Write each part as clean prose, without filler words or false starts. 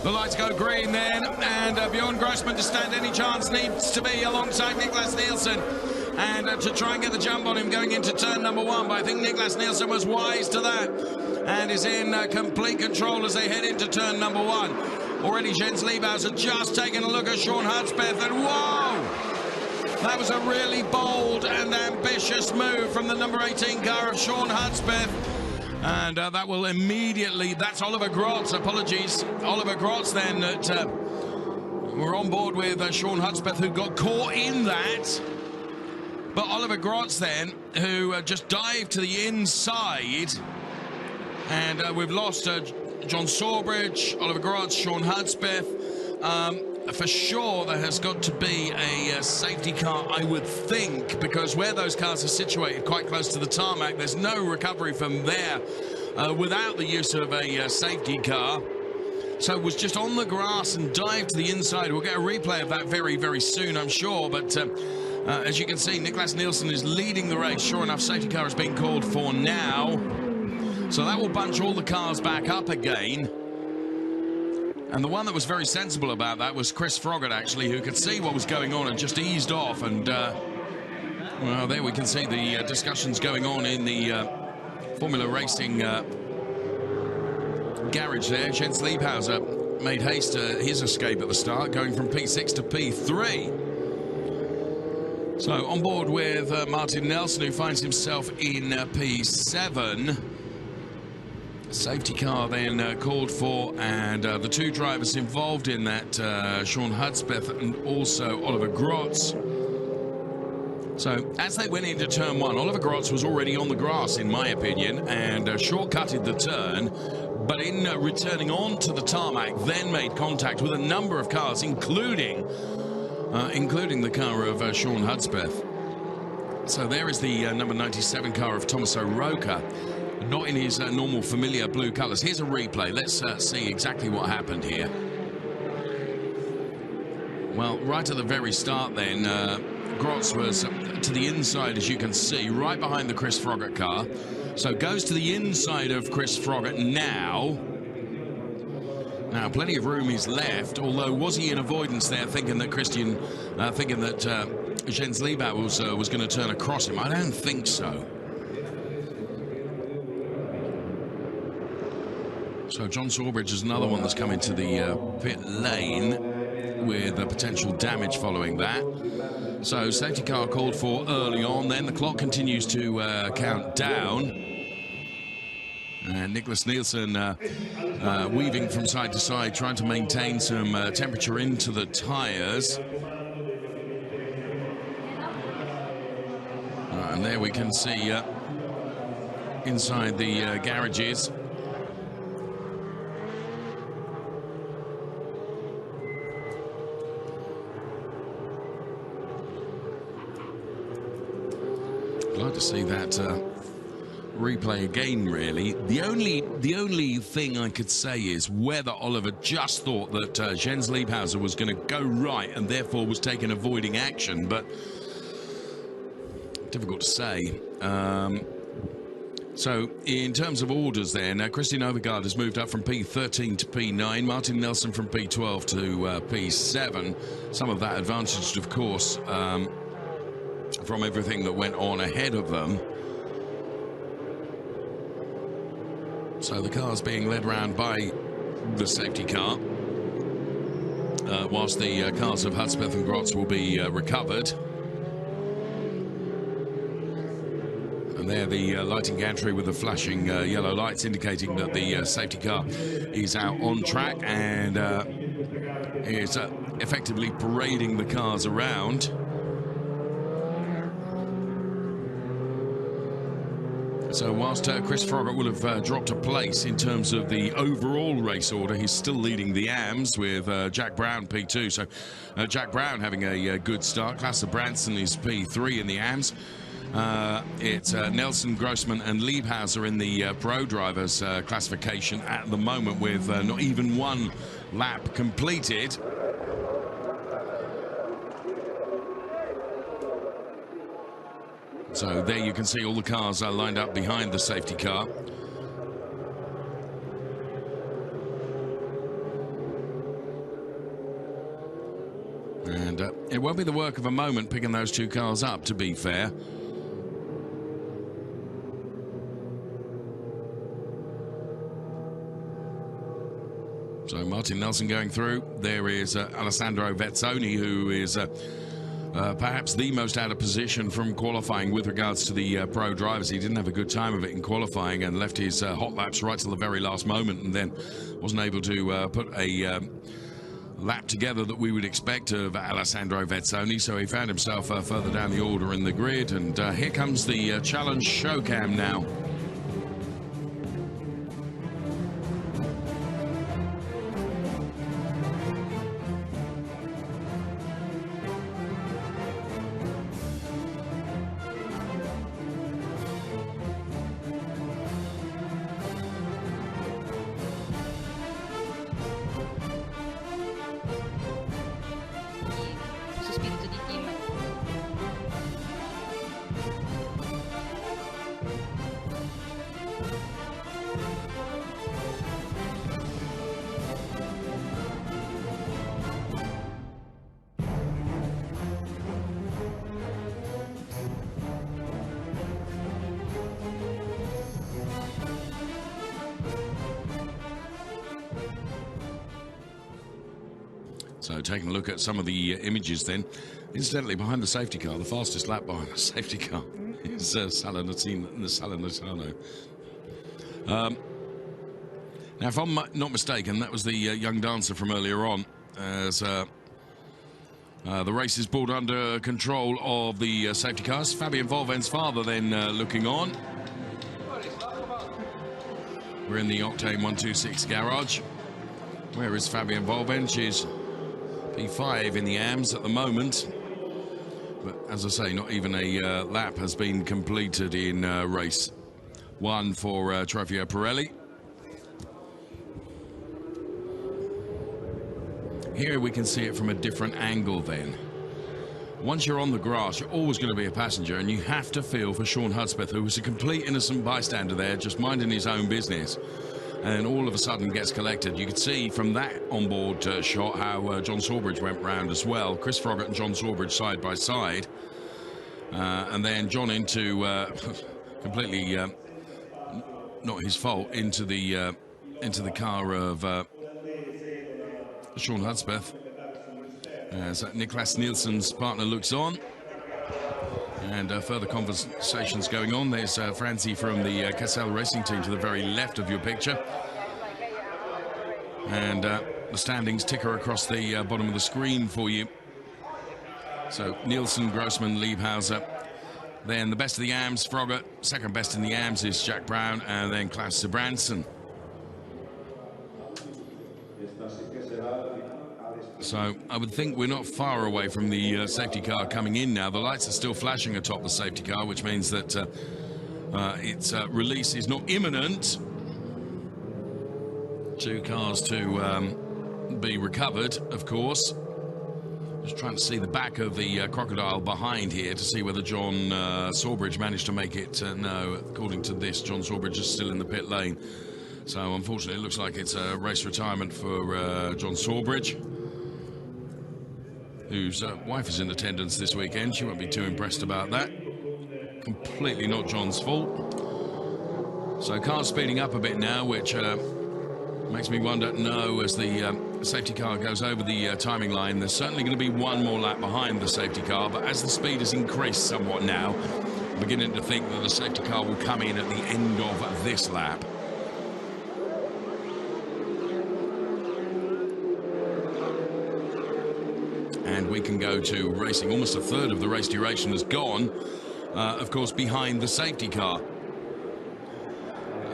The lights go green then, and Bjorn Grossman, to stand any chance, needs to be alongside Niklas Nielsen, and to try and get the jump on him going into turn number 1. But I think Niklas Nielsen was wise to that and is in complete control as they head into turn number 1. Already Jens Liebhauser just taking a look at Sean Hudspeth, and whoa! That was a really bold and ambitious move from the number 18 car of Sean Hudspeth. And that will immediately, that's Oliver Grotz, apologies, Oliver Grotz then, that we're on board with Sean Hudspeth, who got caught in that. But Oliver Grotz then, who just dived to the inside, and we've lost John Sawbridge, Oliver Grotz, Sean Hudspeth. For sure, there has got to be a safety car, I would think, because where those cars are situated quite close to the tarmac, there's no recovery from there without the use of a safety car. So it was just on the grass and dived to the inside. We'll get a replay of that very, very soon, I'm sure. But as you can see, Niklas Nielsen is leading the race. Sure enough, safety car is being called for now. So that will bunch all the cars back up again. And the one that was very sensible about that was Chris Froggatt, actually, who could see what was going on and just eased off. And, well, there we can see the discussions going on in the Formula Racing garage there. Jens Liebhauser made haste his escape at the start, going from P6 to P3. So on board with Martin Nelson, who finds himself in P7. Safety car then called for, and the two drivers involved in that, Sean Hudspeth and also Oliver Grotz. So as they went into turn 1, Oliver Grotz was already on the grass, in my opinion, and shortcutted the turn, but in returning onto the tarmac, then made contact with a number of cars, including the car of Sean Hudspeth. So there is the number 97 car of Thomas O'Rourke. Not in his normal familiar blue colours. Here's a replay. Let's see exactly what happened here. Well, right at the very start then, Grotz was to the inside, as you can see, right behind the Chris Froggatt car. So goes to the inside of Chris Froggatt now. Now, plenty of room is left, although was he in avoidance there, thinking that Jens Liebhauser was going to turn across him? I don't think so. So John Sawbridge is another one that's come into the pit lane with potential damage following that. So safety car called for early on. Then the clock continues to count down. And Niklas Nielsen weaving from side to side, trying to maintain some temperature into the tyres. And there we can see inside the garages. I'd like to see that replay again, really. The only thing I could say is whether Oliver just thought that Jens Liebhauser was going to go right and therefore was taking avoiding action, but difficult to say. So in terms of orders then, Christian Overgaard has moved up from P13 to P9, Martin Nelson from P12 to P7. Some of that advantaged, of course, from everything that went on ahead of them. So the car's being led around by the safety car, whilst the cars of Hudspeth and Grotz will be recovered. And there the lighting gantry with the flashing yellow lights indicating that the safety car is out on track and is effectively parading the cars around. So whilst Chris Froggatt will have dropped a place in terms of the overall race order, he's still leading the AMS with Jack Brown P2. So Jack Brown having a good start. Lasse Branson is P3 in the AMS. It's Nelson, Grossman and Liebhauser in the Pro Drivers classification at the moment, with not even one lap completed. So there you can see all the cars are lined up behind the safety car. won't be the work of a moment picking those two cars up, to be fair. So Martin Nelson going through. There is Alessandro Vezzoni, who is perhaps the most out of position from qualifying with regards to the pro drivers. He didn't have a good time of it in qualifying and left his hot laps right till the very last moment, and then wasn't able to put a lap together that we would expect of Alessandro Vezzoni, so he found himself further down the order in the grid. And here comes the challenge show cam now. So taking a look at some of the images then. Incidentally, behind the safety car, the fastest lap behind the safety car is Salernitano. Now, if I'm not mistaken, that was the young dancer from earlier on, as the race is brought under control of the safety cars. Fabian Volven's father then looking on. We're in the Octane 126 garage. Where is Fabian Volven? She's P5 in the AMS at the moment, but as I say, not even a lap has been completed in race one for Trofeo Pirelli. Here we can see it from a different angle then. Once you're on the grass, you're always going to be a passenger, and you have to feel for Sean Hudspeth, who was a complete innocent bystander there, just minding his own business, and all of a sudden gets collected. You could see from that onboard shot how John Sawbridge went round as well. Chris Froggatt and John Sawbridge side by side, and then John into completely not his fault into the car of Sean Hudspeth, as Niklas Nielsen's partner looks on. And further conversations going on. There's Francie from the Cassel Racing Team to the very left of your picture. And the standings ticker across the bottom of the screen for you. So Nielsen, Grossman, Liebhauser. Then the best of the AMS, Froggatt. Second best in the AMS is Jack Brown, and then Klaus Sebranson. So I would think we're not far away from the safety car coming in now. The lights are still flashing atop the safety car, which means that its release is not imminent. Two cars to be recovered, of course. Just trying to see the back of the crocodile behind here to see whether John Sawbridge managed to make it. No, according to this, John Sawbridge is still in the pit lane. So unfortunately, it looks like it's a race retirement for John Sawbridge, whose wife is in attendance this weekend. She won't be too impressed about that. Completely not John's fault. So cars speeding up a bit now, which makes me wonder, no, as the safety car goes over the timing line, there's certainly going to be one more lap behind the safety car, but as the speed has increased somewhat now, I'm beginning to think that the safety car will come in at the end of this lap. And we can go to racing. Almost a third of the race duration has gone, of course, behind the safety car.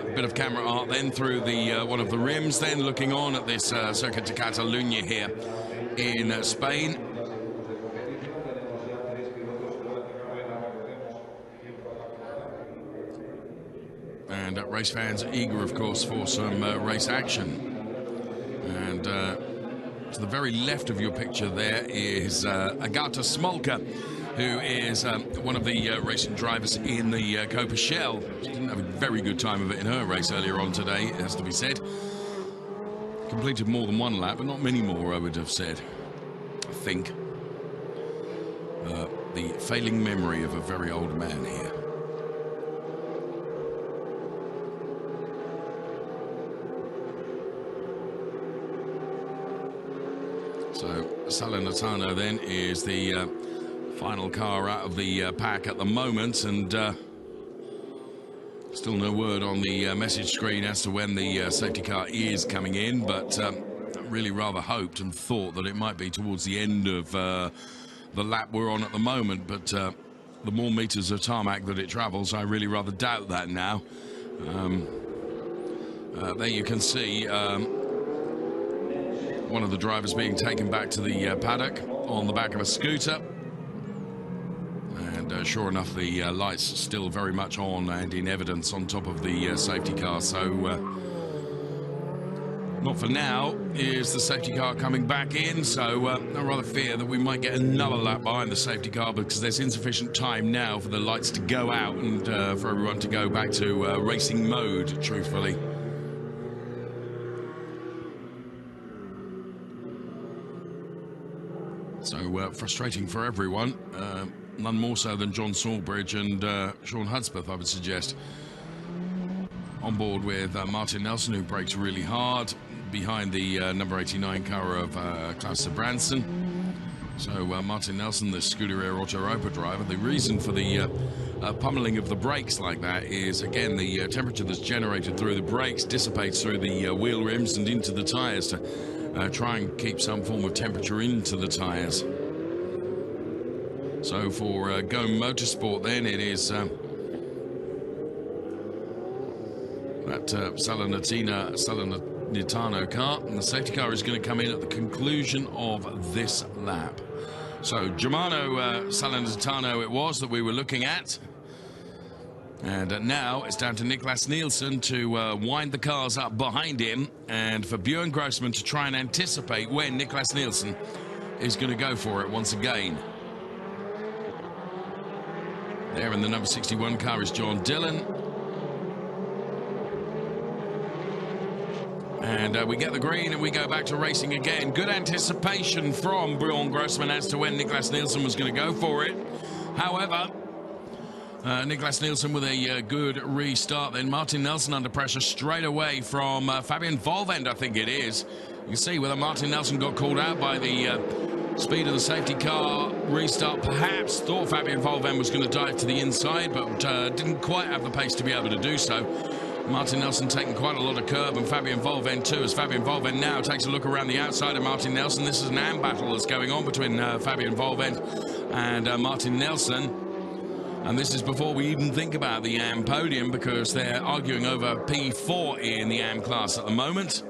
A bit of camera art then through the one of the rims, then looking on at this Circuit de Catalunya here in Spain. And race fans are eager, of course, for some race action. And to the very left of your picture there is Agata Smolka, who is one of the racing drivers in the Copa Shell. She didn't have a very good time of it in her race earlier on today, it has to be said. Completed more than one lap, but not many more, I would have said, I think. the failing memory of a very old man here. So Salernitano then is the final car out of the pack at the moment, and still no word on the message screen as to when the safety car is coming in, but really rather hoped and thought that it might be towards the end of the lap we're on at the moment, but the more meters of tarmac that it travels, I really rather doubt that now. There you can see one of the drivers being taken back to the paddock on the back of a scooter. And sure enough, the lights still very much on and in evidence on top of the safety car. So not for now is the safety car coming back in. So I rather fear that we might get another lap behind the safety car, because there's insufficient time now for the lights to go out and for everyone to go back to racing mode, truthfully. So frustrating for everyone, none more so than John Sawbridge and Sean Hudspeth, I would suggest. On board with Martin Nelson, who brakes really hard behind the number 89 car of Klaus Branson. So Martin Nelson, the Scuderia Autoropa driver, the reason for the pummeling of the brakes like that is, again, the temperature that's generated through the brakes dissipates through the wheel rims and into the tyres to try and keep some form of temperature into the tyres. So for Go Motorsport then, it is that Salernitano car, and the safety car is going to come in at the conclusion of this lap. So Germano Salernitano it was that we were looking at. And now it's down to Niklas Nielsen to wind the cars up behind him, and for Björn Grossman to try and anticipate when Niklas Nielsen is going to go for it once again. There in the number 61 car is John Dillon. And we get the green and we go back to racing again. Good anticipation from Björn Grossman as to when Niklas Nielsen was going to go for it. However, Niklas Nielsen with a good restart. Then Martin Nelson under pressure straight away from Fabian Volvend, I think it is. You can see whether Martin Nelson got called out by the speed of the safety car restart. Perhaps thought Fabian Volvend was going to dive to the inside, but didn't quite have the pace to be able to do so. Martin Nelson taking quite a lot of curb, and Fabian Volvend too, as Fabian Volvend now takes a look around the outside of Martin Nelson. This is an AM battle that's going on between Fabian Volvend and Martin Nelson. And this is before we even think about the AM podium, because they're arguing over P4 in the AM class at the moment.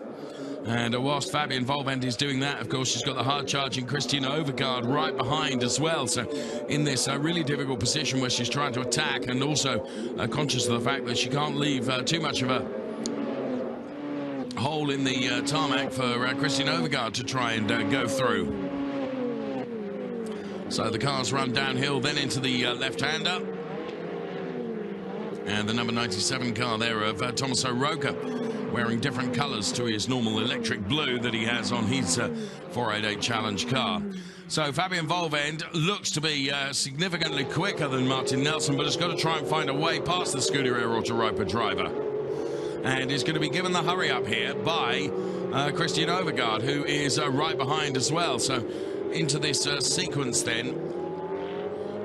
And whilst Fabian Volvend is doing that, of course, she's got the hard-charging Christian Overgaard right behind as well. So in this really difficult position where she's trying to attack, and also conscious of the fact that she can't leave too much of a hole in the tarmac for Christian Overgaard to try and go through. So the cars run downhill, then into the left-hander. And the number 97 car there of Tommaso Rocca, wearing different colours to his normal electric blue that he has on his 488 Challenge car. So Fabian Volvend looks to be significantly quicker than Martin Nelson, but has got to try and find a way past the Scuderia Autoropa driver. And is going to be given the hurry up here by Christian Overgaard, who is right behind as well. So into this sequence then,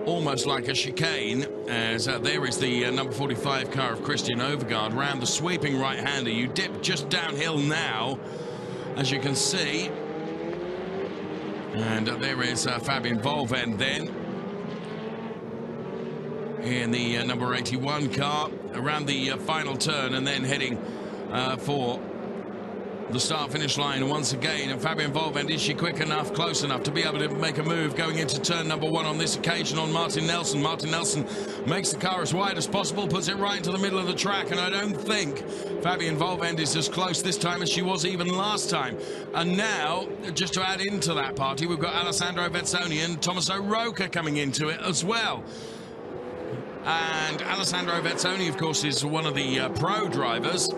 almost like a chicane, as there is the number 45 car of Christian Overgaard round the sweeping right-hander. You dip just downhill now, as you can see. And there is Fabian Volvend then in the number 81 car around the final turn, and then heading for the start-finish line once again. And Fabian Volvend, is she quick enough, close enough to be able to make a move going into turn number 1 on this occasion on Martin Nelson? Martin Nelson makes the car as wide as possible, puts it right into the middle of the track, and I don't think Fabian Volvend is as close this time as she was even last time. And now, just to add into that party, we've got Alessandro Vezzoni and Tommaso Rocca coming into it as well. And Alessandro Vezzoni, of course, is one of the pro drivers.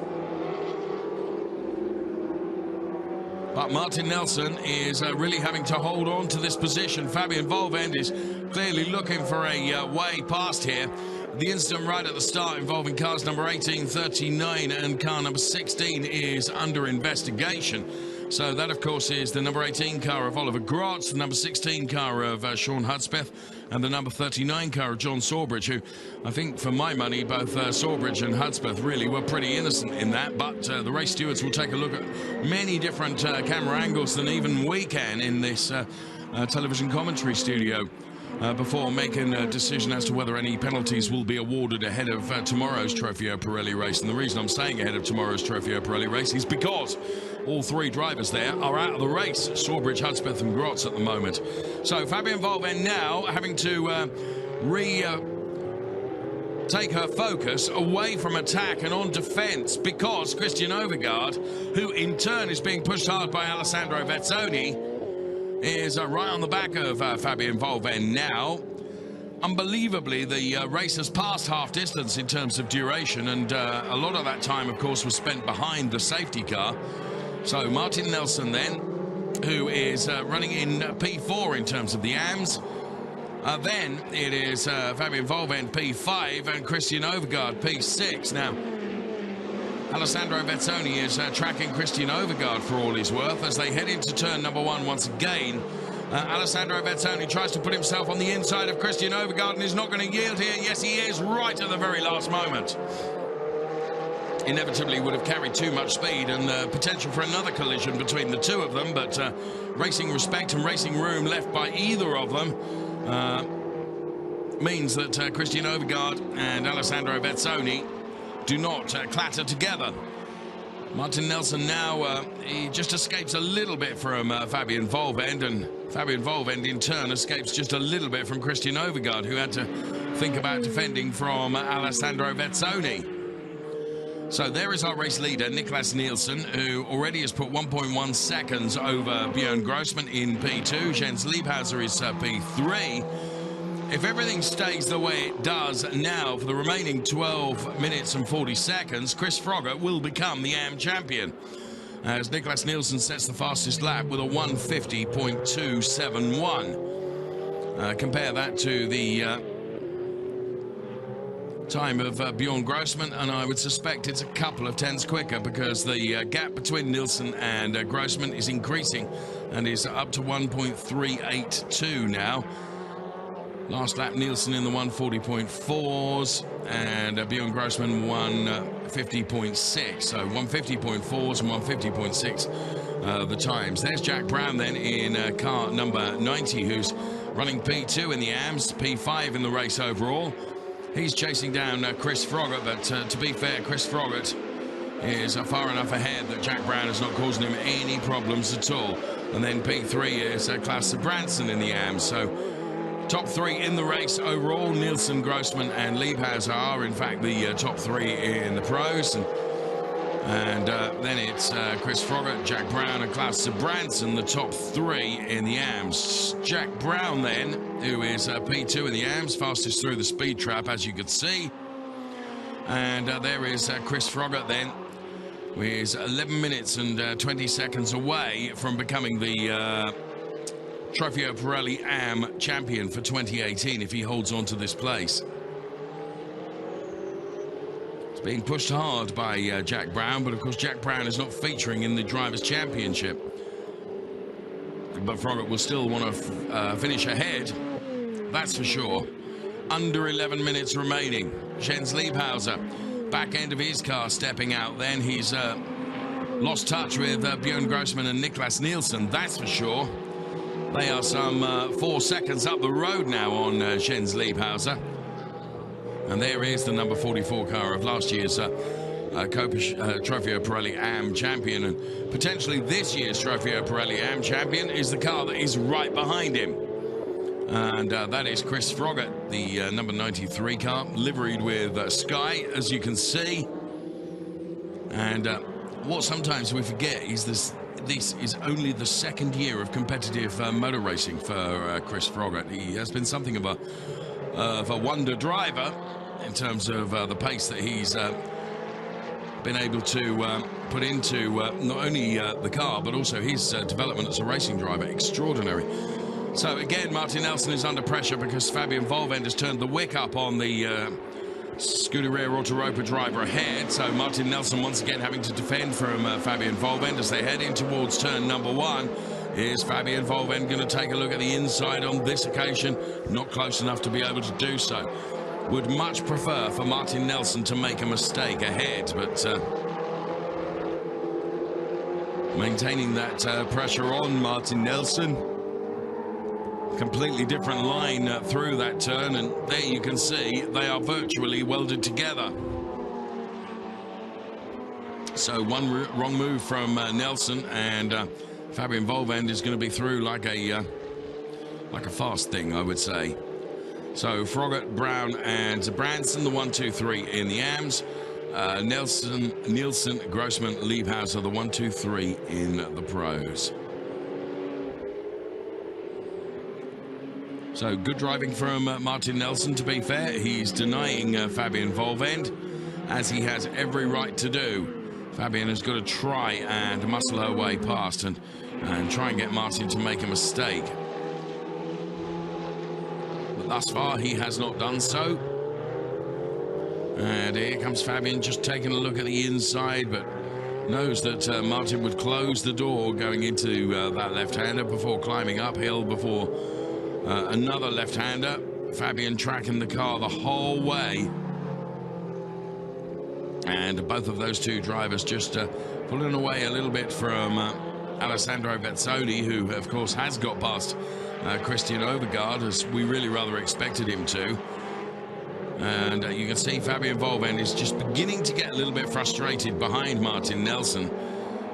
But Martin Nelson is really having to hold on to this position. Fabian Volvend is clearly looking for a way past here. The incident right at the start involving cars number 18, 39 and car number 16 is under investigation. So that, of course, is the number 18 car of Oliver Grotz, the number 16 car of Sean Hudspeth, and the number 39 car of John Sawbridge, who I think, for my money, both Sawbridge and Hudspeth really were pretty innocent in that. But the race stewards will take a look at many different camera angles than even we can in this television commentary studio before making a decision as to whether any penalties will be awarded ahead of tomorrow's Trofeo Pirelli race. And the reason I'm saying ahead of tomorrow's Trofeo Pirelli race is because all three drivers there are out of the race, Sawbridge, Hudspeth and Grotz at the moment. So Fabian Volvend now having to take her focus away from attack and on defence, because Christian Overgaard, who in turn is being pushed hard by Alessandro Vezzoni, is right on the back of Fabian Volvend now. Unbelievably, the race has passed half distance in terms of duration, and a lot of that time, of course, was spent behind the safety car. So Martin Nelson then, who is running in P4 in terms of the AMS. Then it is Fabian Volvend P5 and Christian Overgaard P6. Now, Alessandro Vezzoni is tracking Christian Overgaard for all he's worth as they head into turn number 1 once again. Alessandro Vezzoni tries to put himself on the inside of Christian Overgaard and is not going to yield here. Yes, he is, right at the very last moment. Inevitably would have carried too much speed and potential for another collision between the two of them, but racing respect and racing room left by either of them means that Christian Overgaard and Alessandro Vezzoni do not clatter together. Martin Nelson now, he just escapes a little bit from Fabian Volvend, and Fabian Volvend in turn escapes just a little bit from Christian Overgaard, who had to think about defending from Alessandro Vezzoni. So there is our race leader, Niklas Nielsen, who already has put 1.1 seconds over Björn Grossman in P2. Jens Liebhauser is P3. If everything stays the way it does now for the remaining 12 minutes and 40 seconds, Chris Froggatt will become the AM champion, as Niklas Nielsen sets the fastest lap with a 1:50.271. Compare that to the time of Björn Grossman, and I would suspect it's a couple of tenths quicker, because the gap between Nielsen and Grossman is increasing and is up to 1.382 now. Last lap, Nielsen in the 1:40.4s and Björn Grossman 1:50.6. So 1:50.4s and 1:50.6 the times. There's Jack Brown then in car number 90, who's running P2 in the AMS, P5 in the race overall. He's chasing down Chris Froggatt, but to be fair, Chris Froggatt is far enough ahead that Jack Brown is not causing him any problems at all. And then P3 is Klaus Branson in the AMS. So top three in the race overall. Nielsen, Grossman and Liebhauser are in fact the top three in the pros, and then it's Chris Froggatt, Jack Brown and Klaus Branson, the top three in the AMS. Jack Brown then, who is P2 in the AMS, fastest through the speed trap, as you could see. And there is Chris Froggatt then, who is 11 minutes and 20 seconds away from becoming the Trofeo Pirelli AM champion for 2018 if he holds on to this place. It's being pushed hard by Jack Brown, but of course Jack Brown is not featuring in the Drivers' Championship. But Froggatt will still want to finish ahead, that's for sure. Under 11 minutes remaining. Jens Liebhauser, back end of his car, stepping out then. He's lost touch with Björn Grossman and Niklas Nielsen, that's for sure. They are some 4 seconds up the road now on Jens Liebhauser. And there is the number 44 car of last year's Trofeo Pirelli AM champion. And potentially this year's Trofeo Pirelli AM champion is the car that is right behind him. And that is Chris Froggatt, the number 93 car, liveried with Sky, as you can see. And what sometimes we forget is this is only the second year of competitive motor racing for Chris Froggatt. He has been something of a wonder driver in terms of the pace that he's been able to put into not only the car, but also his development as a racing driver. Extraordinary. So again, Martin Nelson is under pressure because Fabian Volvend has turned the wick up on the Scuderia Autoropa driver ahead. So Martin Nelson once again having to defend from Fabian Volvend as they head in towards turn number 1. Is Fabian Volvend going to take a look at the inside on this occasion? Not close enough to be able to do so. Would much prefer for Martin Nelson to make a mistake ahead, but maintaining that pressure on Martin Nelson. Completely different line through that turn, and there you can see they are virtually welded together. So one wrong move from Nelson, and Fabian Volvend is going to be through like a fast thing, I would say. So Froggatt, Brown, and Branson, the 1, 2, 3 in the AMs. Nielsen, Grossman, Liebhauser, the 1, 2, 3 in the pros. So good driving from Martin Nelson, to be fair. He's denying Fabian Volvend, as he has every right to do. Fabian has got to try and muscle her way past and try and get Martin to make a mistake. But thus far, he has not done so. And here comes Fabian, just taking a look at the inside, but knows that Martin would close the door going into that left-hander before climbing uphill before another left-hander. Fabian tracking the car the whole way. And both of those two drivers just pulling away a little bit from Alessandro Vezzoni, who, of course, has got past Christian Overgaard, as we really rather expected him to. And you can see Fabian Volvend is just beginning to get a little bit frustrated behind Martin Nelson,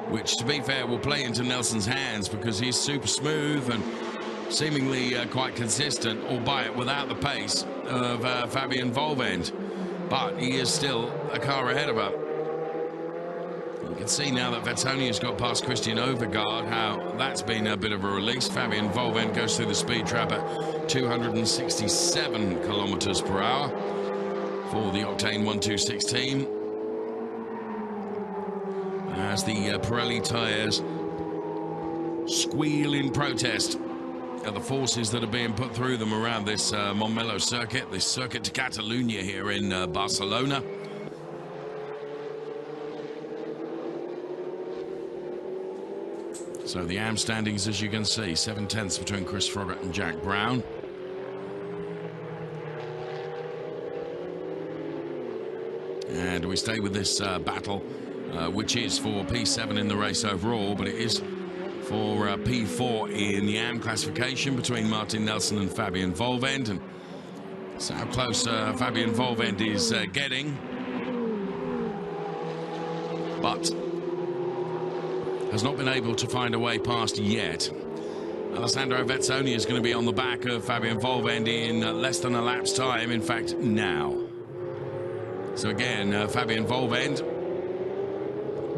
which, to be fair, will play into Nelson's hands because he's super smooth and seemingly quite consistent, albeit without the pace of Fabian Volvend. But he is still a car ahead of her. You can see now that Vezzoni has got past Christian Overgaard how that's been a bit of a release. Fabian Volvend goes through the speed trap at 267 kilometers per hour for the Octane 126 team, as the Pirelli tyres squeal in protest at the forces that are being put through them around this Montmeló circuit, this circuit to Catalunya here in Barcelona. So the AM standings, as you can see, 7/10 between Chris Froggatt and Jack Brown. And we stay with this battle, which is for P7 in the race overall, but it is for P4 in the AM classification between Martin Nelson and Fabian Volvend. And so how close Fabian Volvend is getting, but has not been able to find a way past yet. Alessandro Vezzoni is going to be on the back of Fabian Volvend in less than a lap's time, in fact now. So again, Fabian Volvend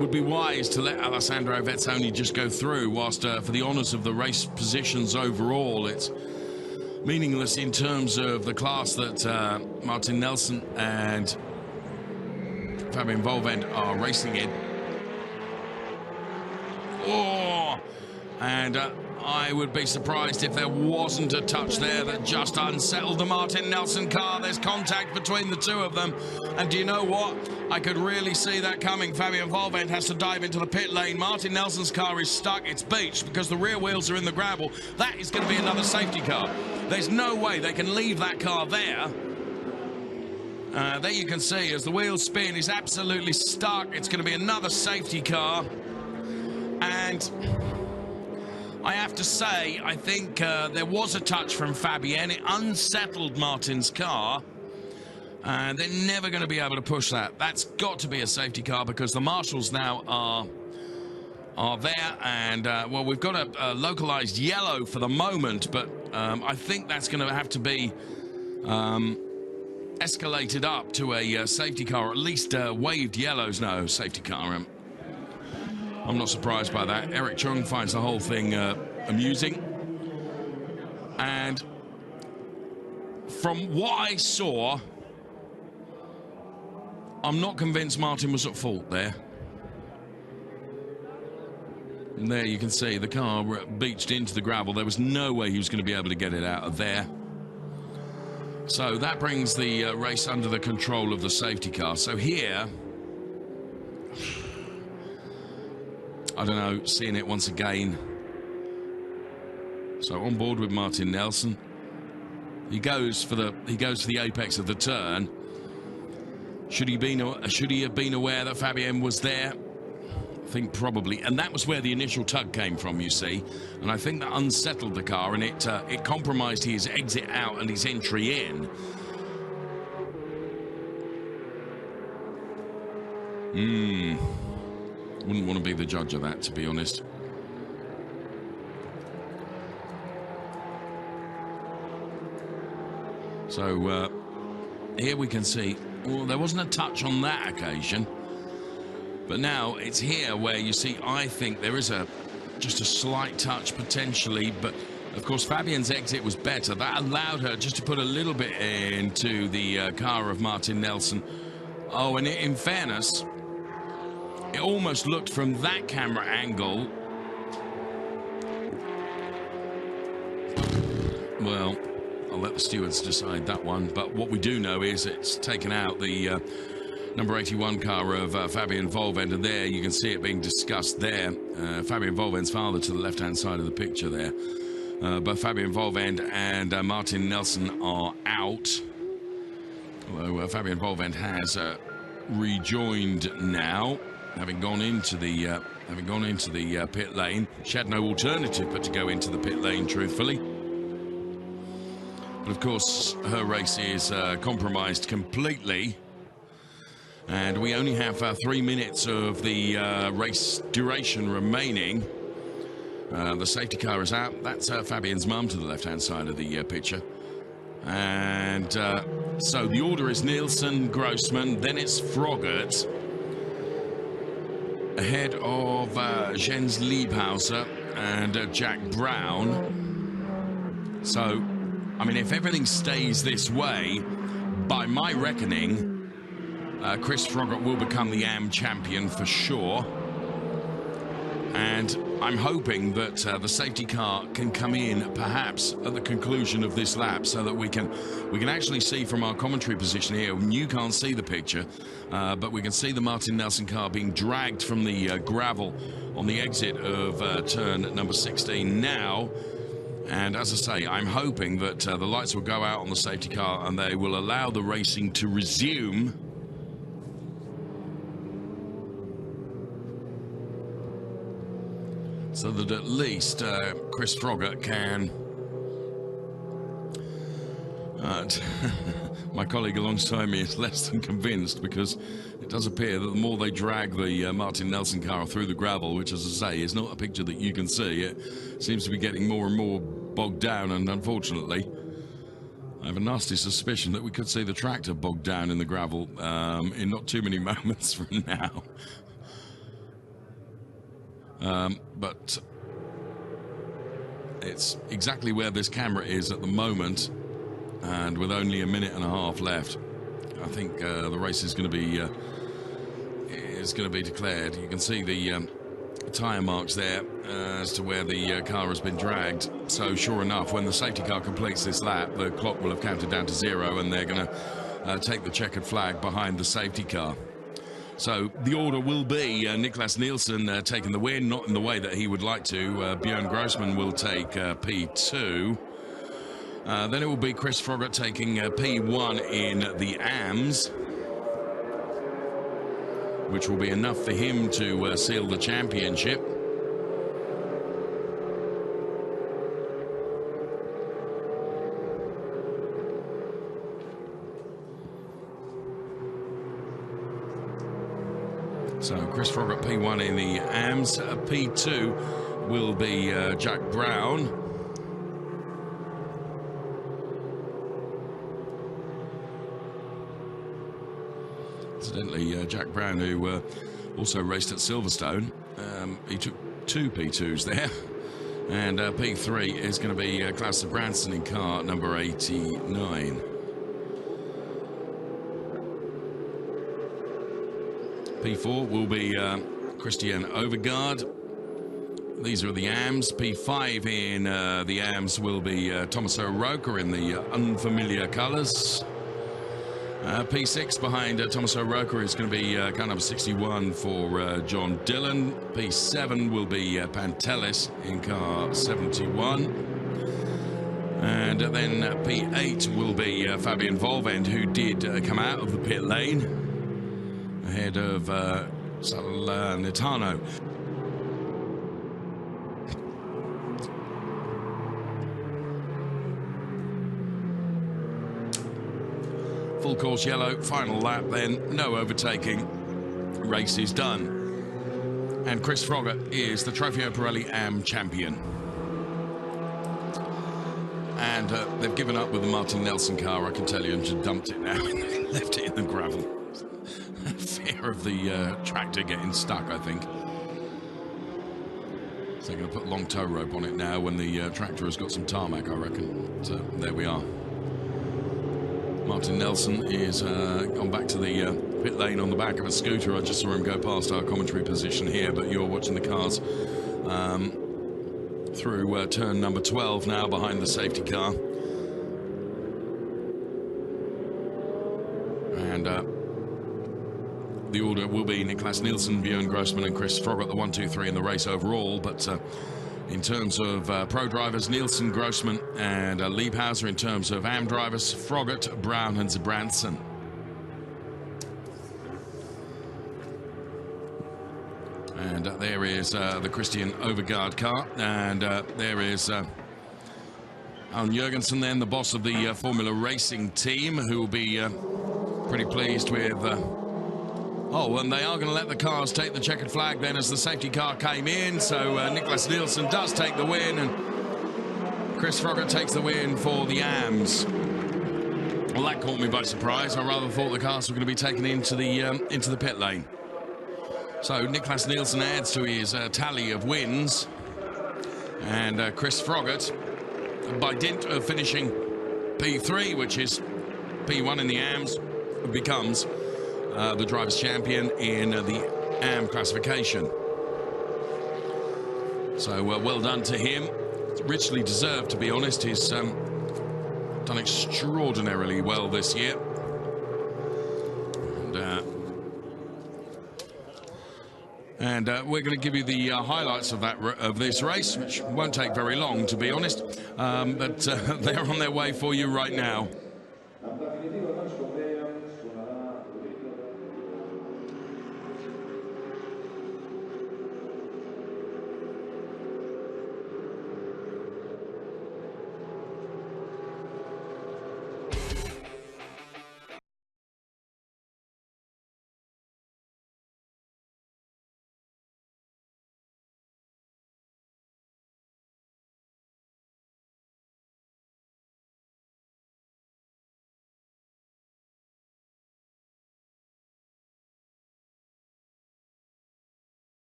would be wise to let Alessandro Vezzoni just go through, whilst for the honours of the race positions overall, it's meaningless in terms of the class that Martin Nelson and Fabian Volvend are racing in. Oh, and I would be surprised if there wasn't a touch there that just unsettled the Martin Nelson car. There's contact between the two of them, and do you know what? I could really see that coming. Fabian Volvend has to dive into the pit lane. Martin Nelson's car is stuck. It's beached because the rear wheels are in the gravel. That is going to be another safety car. There's no way they can leave that car there. There you can see as the wheels spin, he's absolutely stuck. It's going to be another safety car. And I have to say, I think there was a touch from Fabian. It unsettled Martin's car. And they're never going to be able to push that. That's got to be a safety car because the marshals now are there. And, well, we've got a localized yellow for the moment, but I think that's going to have to be escalated up to a safety car, or at least waved yellows. No, safety car. I'm not surprised by that. Eric Chung finds the whole thing amusing. And from what I saw, I'm not convinced Martin was at fault there. And there you can see the car beached into the gravel. There was no way he was going to be able to get it out of there. So that brings the race under the control of the safety car. So here, I don't know, seeing it once again. So on board with Martin Nelson. He goes for the apex of the turn. Should he have been aware that Fabian was there? I think probably, and that was where the initial tug came from, you see, and I think that unsettled the car, and it compromised his exit out and his entry in. Wouldn't want to be the judge of that, to be honest. So here we can see, well, there wasn't a touch on that occasion. But now it's here where you see, I think there is just a slight touch potentially, but of course Fabian's exit was better. That allowed her just to put a little bit into the car of Martin Nelson. Oh, and in fairness, it almost looked from that camera angle. Well, I'll let the stewards decide that one, but what we do know is it's taken out the number 81 car of Fabian Volvend, and there you can see it being discussed there. Fabian Volvend's father to the left-hand side of the picture there. Both Fabian Volvend and Martin Nelson are out. Although Fabian Volvend has rejoined now, having gone into the pit lane. She had no alternative but to go into the pit lane, truthfully. But of course, her race is compromised completely. And we only have 3 minutes of the race duration remaining. The safety car is out. That's Fabian's mum to the left-hand side of the picture. And so the order is Nielsen, Grossman, then it's Froggatt, ahead of Jens Liebhauser and Jack Brown. So, I mean, if everything stays this way, by my reckoning, Chris Froggatt will become the AM champion for sure. And I'm hoping that the safety car can come in perhaps at the conclusion of this lap, so that we can actually see from our commentary position here. You can't see the picture, but we can see the Martin Nelson car being dragged from the gravel on the exit of turn number 16 now. And as I say, I'm hoping that the lights will go out on the safety car and they will allow the racing to resume. So that at least Chris Froggatt can... my colleague alongside me is less than convinced, because it does appear that the more they drag the Martin Nelson car through the gravel, which, as I say, is not a picture that you can see, it seems to be getting more and more bogged down, and unfortunately I have a nasty suspicion that we could see the tractor bogged down in the gravel in not too many moments from now. But it's exactly where this camera is at the moment, and with only a minute and a half left, I think the race is going to be declared. You can see the tyre marks there as to where the car has been dragged. So sure enough, when the safety car completes this lap, the clock will have counted down to 0, and they're going to take the checkered flag behind the safety car. So the order will be Niklas Nielsen taking the win, not in the way that he would like to. Björn Grossman will take P2. Then it will be Chris Froggatt taking P1 in the AMS, which will be enough for him to seal the championship. So Chris Froggatt P1 in the AMS. P2 will be Jack Brown. Incidentally, Jack Brown, who also raced at Silverstone, he took 2 P2s there. And P3 is going to be Klaus Branson in car number 89. P4 will be Christian Overgaard. These are the AMs. P5 in the AMs will be Thomas O'Rourke in the unfamiliar colours. P6 behind Thomas O'Rourke is going to be car number 61 for John Dillon. P7 will be Pantelis in car 71. And then P8 will be Fabian Volvend, who did come out of the pit lane ahead of Salernitano. Full course yellow, final lap then, no overtaking, race is done. And Chris Froggatt is the Trofeo Pirelli AM champion. And they've given up with the Martin Nelson car, I can tell you, and just dumped it now and left it in the gravel. Fear of the tractor getting stuck, I think. So they're going to put long tow rope on it now when the tractor has got some tarmac, I reckon. So there we are. Martin Nelson is gone back to the pit lane on the back of a scooter. I just saw him go past our commentary position here, but you're watching the cars through turn number 12 now behind the safety car. And the order will be Niklas Nielsen, Björn Grossman and Chris Froggatt, the 1, 2, 3 in the race overall, but in terms of pro drivers, Nielsen, Grossman and Liebhauser. In terms of AM drivers, Froggatt, Brown and Zabranson. And there is the Christian Overgaard car. And there is Alan Jurgensen then, the boss of the Formula Racing team, who will be pretty pleased with... Oh, and they are going to let the cars take the checkered flag then as the safety car came in. So Niklas Nielsen does take the win, and Chris Froggatt takes the win for the AMs. Well, that caught me by surprise. I rather thought the cars were going to be taken into the pit lane. So Niklas Nielsen adds to his tally of wins, and Chris Froggatt, by dint of finishing P3, which is P1 in the AMs, becomes the driver's champion in the AM classification. So well done to him. It's richly deserved, to be honest. He's done extraordinarily well this year. And we're going to give you the highlights of this race, which won't take very long, to be honest. But they're on their way for you right now.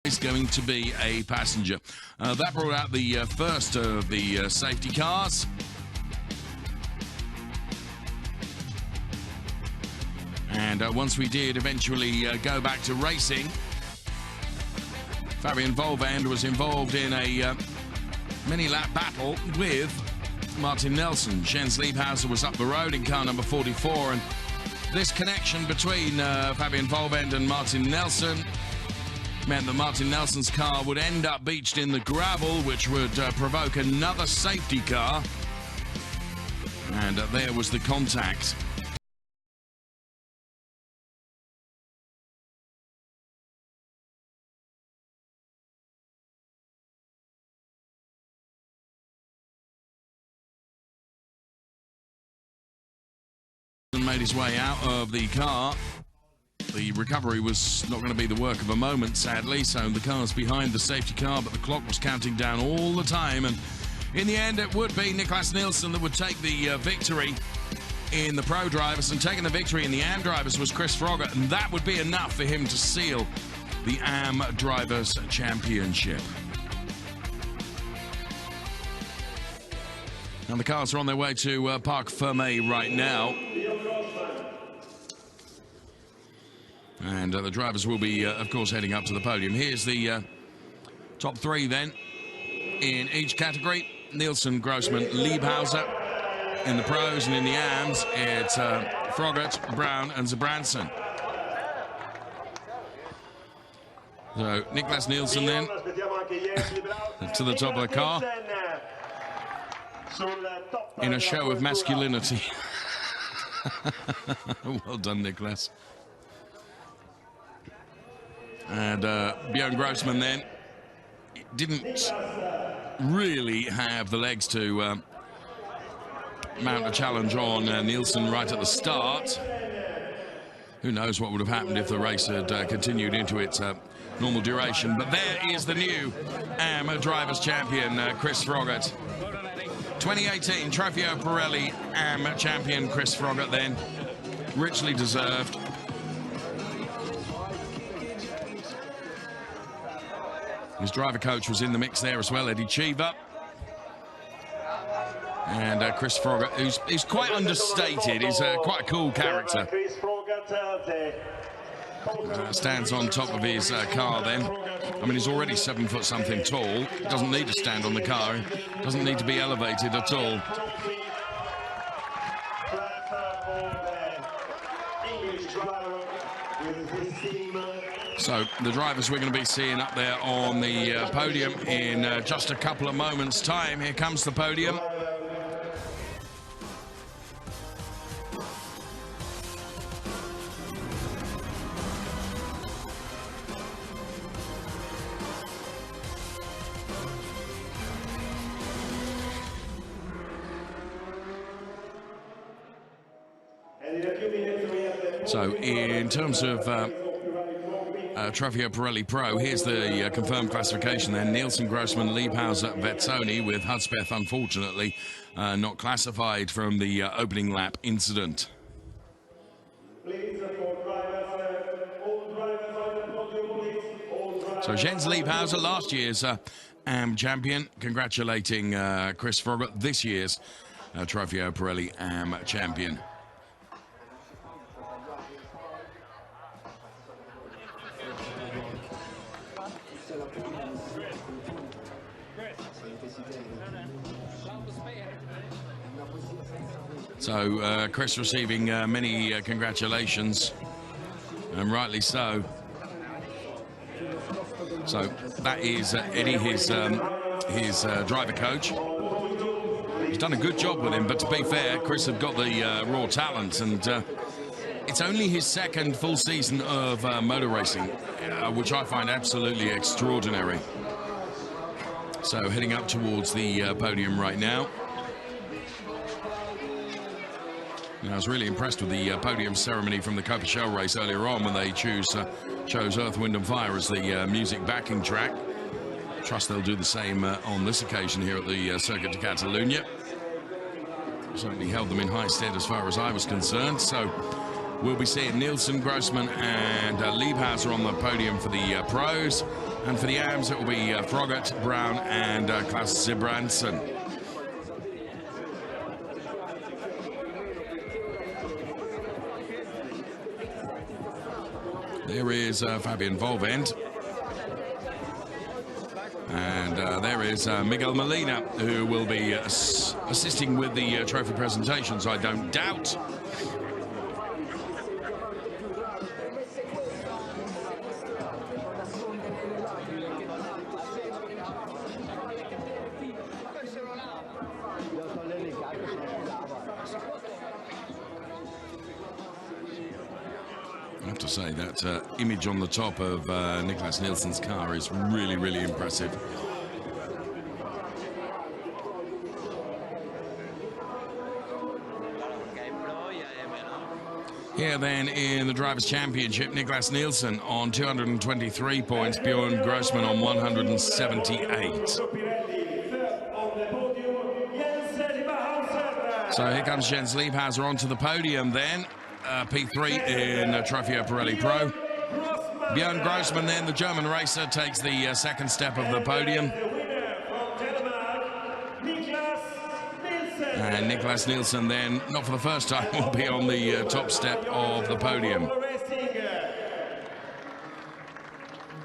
Is going to be a passenger. That brought out the first of the safety cars. And once we did eventually go back to racing, Fabian Volvend was involved in a mini-lap battle with Martin Nelson. Jens Liebhauser was up the road in car number 44, and this connection between Fabian Volvend and Martin Nelson meant that Martin Nelson's car would end up beached in the gravel, which would provoke another safety car. And there was the contact. And made his way out of the car. The recovery was not going to be the work of a moment, sadly, so the car's behind the safety car, but the clock was counting down all the time, and in the end it would be Niklas Nielsen that would take the victory in the pro drivers, and taking the victory in the AM drivers was Chris Froggatt, and that would be enough for him to seal the AM Drivers' Championship. And the cars are on their way to Parc Fermé right now. And the drivers will be, of course, heading up to the podium. Here's the top three then in each category. Nielsen, Grossman, Liebhauser in the pros, and in the AMs, it's Froggatt, Brown and Zabranson. So Niklas Nielsen then to the top of the car in a show of masculinity. Well done, Niklas. And Björn Grossman then didn't really have the legs to mount a challenge on Nielsen right at the start. Who knows what would have happened if the race had continued into its normal duration. But there is the new AM Drivers' Champion, Chris Froggatt. 2018 Trofeo Pirelli AM Champion Chris Froggatt then. Richly deserved. His driver coach was in the mix there as well, Eddie Cheever. And Chris Froggatt, who's quite understated. He's quite a cool character. Stands on top of his car then. I mean, he's already 7 foot something tall. He doesn't need to stand on the car. Doesn't need to be elevated at all. So the drivers we're going to be seeing up there on the podium in just a couple of moments' time. Here comes the podium. So in terms of Trofeo Pirelli Pro, here's the confirmed classification then. Nielsen, Grossman, Liebhauser, Vezzoni, with Hudspeth unfortunately not classified from the opening lap incident. So Jens Liebhauser, last year's AM champion, congratulating Chris Froggatt, this year's Trofeo Pirelli AM champion. So Chris receiving many congratulations, and rightly so. So that is Eddie, his driver coach. He's done a good job with him, but to be fair, Chris have got the raw talent, and it's only his second full season of motor racing, which I find absolutely extraordinary. So heading up towards the podium right now. I was really impressed with the podium ceremony from the Copa race earlier on when they chose Earth, Wind and Fire as the music backing track. Trust they'll do the same on this occasion here at the Circuit de Catalunya. Certainly held them in high stead as far as I was concerned. So we'll be seeing Nielsen, Grossman and Liebhauser on the podium for the pros. And for the AMs it will be Froggatt, Brown and Klaus Zabranson. There is Fabian Volvend. And there is Miguel Molina, who will be assisting with the trophy presentations, I don't doubt. I have to say that image on the top of Niklas Nielsen's car is really, really impressive. Here then in the Drivers' Championship, Niklas Nielsen on 223 points, Björn Grossman on 178. So here comes Jens Liebhauser onto the podium then. P3 in Trofeo Pirelli Pro. Björn Grossman then, the German racer, takes the second step of the podium. And Niklas Nielsen then, not for the first time, will be on the top step of the podium.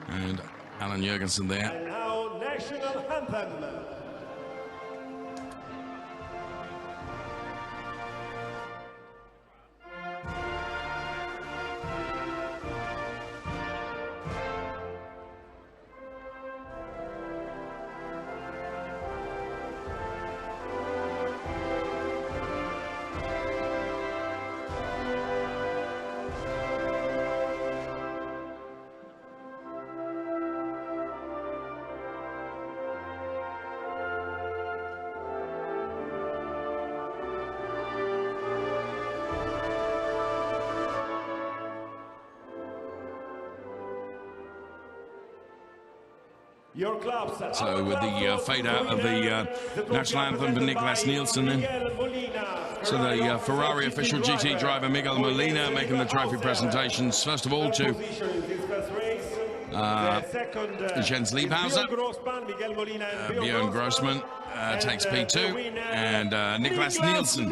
And Alan Jurgensen there. And now national anthem. So with the fade out of the national anthem for Niklas Nielsen then. So the Ferrari official GT driver Miguel Molina making the trophy presentations, first of all to Jens Liebhauser. Björn Grossman takes P2, and Niklas Nielsen.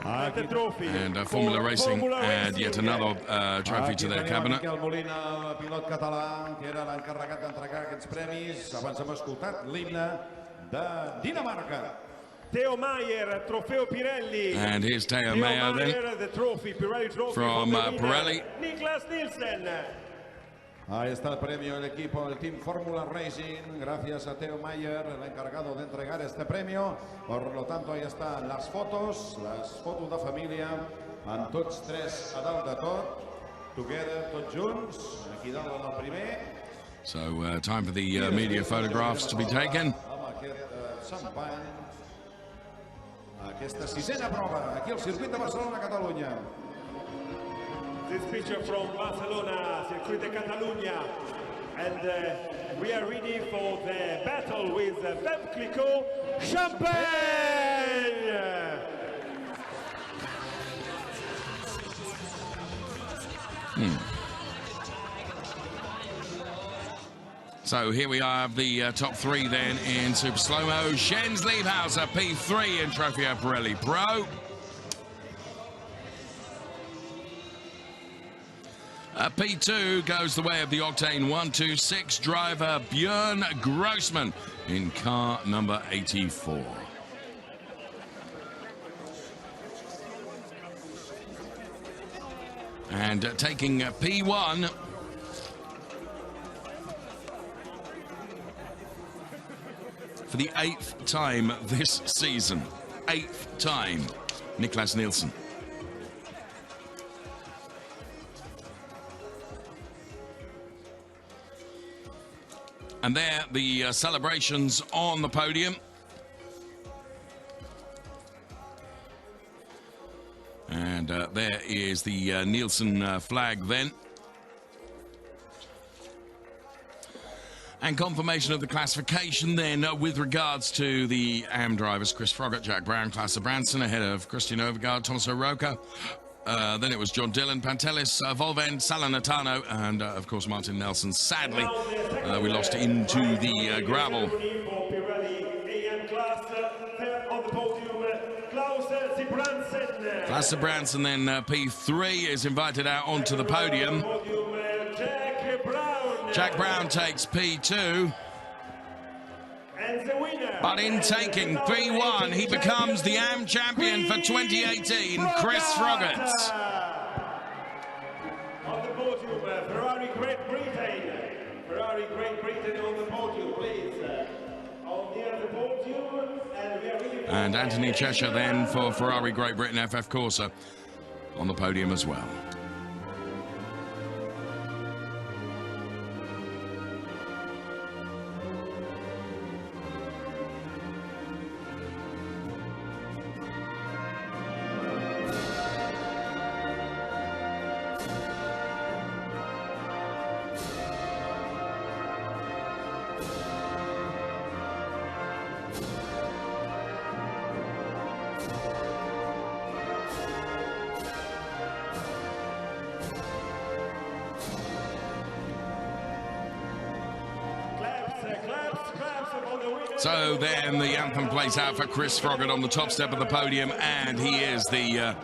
And Formula Racing add yet another trophy to their cabinet. Molina, pilot català, que era l'encarregat d'entregar aquests premis. Abans hem escoltat l'himne de Dinamarca. Theo Mayer, Trofeo Pirelli. And here's Theo Mayer then, the trophy, Pirelli trophy from Pirelli. Niklas Nielsen. Ahí está el premio del equipo del Team Formula Racing, gracias a Theo Mayer, el encargado de entregar este premio. Por lo tanto, ahí están las fotos de família, amb tots tres a dalt de tot, together, tots junts, aquí dalt en el primer. So time for the media photographs to be taken. Amb aquest xampany, aquesta sisena prova, aquí al circuit de Barcelona-Catalunya. This picture from Barcelona, Catalunya, and we are ready for the battle with Web Clicquot. Champagne! So here we have the top three then in Super Slow-Mo. Jens Liebhauser, P3 in Trofeo Pirelli Pro. P2 goes the way of the Octane 126 driver Björn Grossman in car number 84. And taking P1 for the 8th time this season. 8th time, Niklas Nielsen. And there, the celebrations on the podium. And there is the Nielsen flag then. And confirmation of the classification then with regards to the AM drivers, Chris Froggatt, Jack Brown, Klasse Branson ahead of Christian Overgaard, Thomas O'Rourke. Then it was John Dillon, Pantelis, Volven, Salernitano, and of course Martin Nelson. Sadly, we lost into the gravel. Klasse Branson then P3 is invited out onto the podium. Jack Brown takes P2. But in taking P1, he becomes the AM champion for 2018, Chris Froggatt. On the podium, Ferrari Great Britain. Ferrari Great Britain on the podium, please. On the podium, and we are really... And Anthony Cheshire then for Ferrari Great Britain FF Corsa on the podium as well. So then the anthem plays out for Chris Froggatt on the top step of the podium, and he is the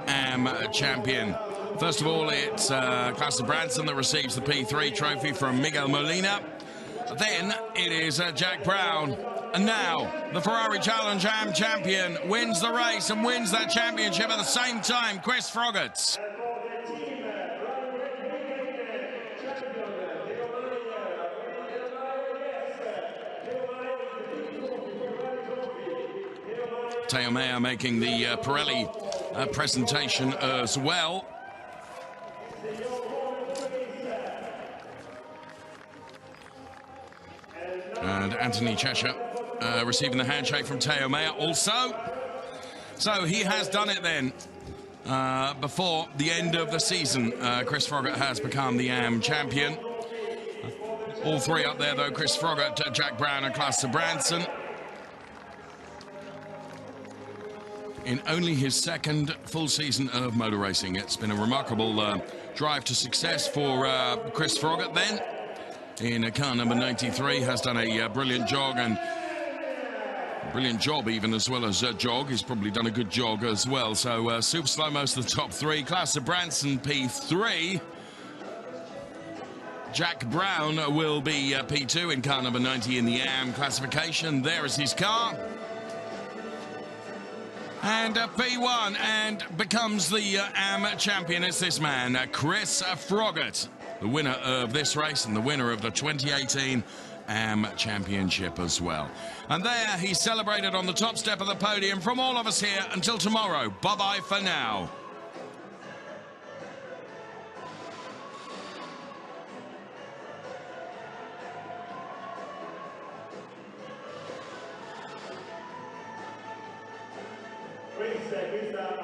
AM champion. First of all, it's Klaus Branson that receives the P3 trophy from Miguel Molina. Then it is Jack Brown. And now the Ferrari Challenge AM champion wins the race and wins that championship at the same time, Chris Froggatt. Teo Mayer making the Pirelli presentation as well. And Anthony Cheshire receiving the handshake from Teo Mayer also. So he has done it then. Before the end of the season, Chris Froggatt has become the AM champion. All three up there though, Chris Froggatt, Jack Brown and Klaus Branson. In only his second full season of motor racing. It's been a remarkable drive to success for Chris Froggatt then. In car number 93, has done a brilliant jog and brilliant job even, as well as jog. He's probably done a good jog as well. So super slow most of the top three. Klaus Branson P3. Jack Brown will be P2 in car number 90 in the AM classification. There is his car. And P1, and becomes the AM champion. It's this man, Chris Froggatt, the winner of this race and the winner of the 2018 AM Championship as well. And there he celebrated on the top step of the podium. From all of us here, until tomorrow, bye-bye for now. Questa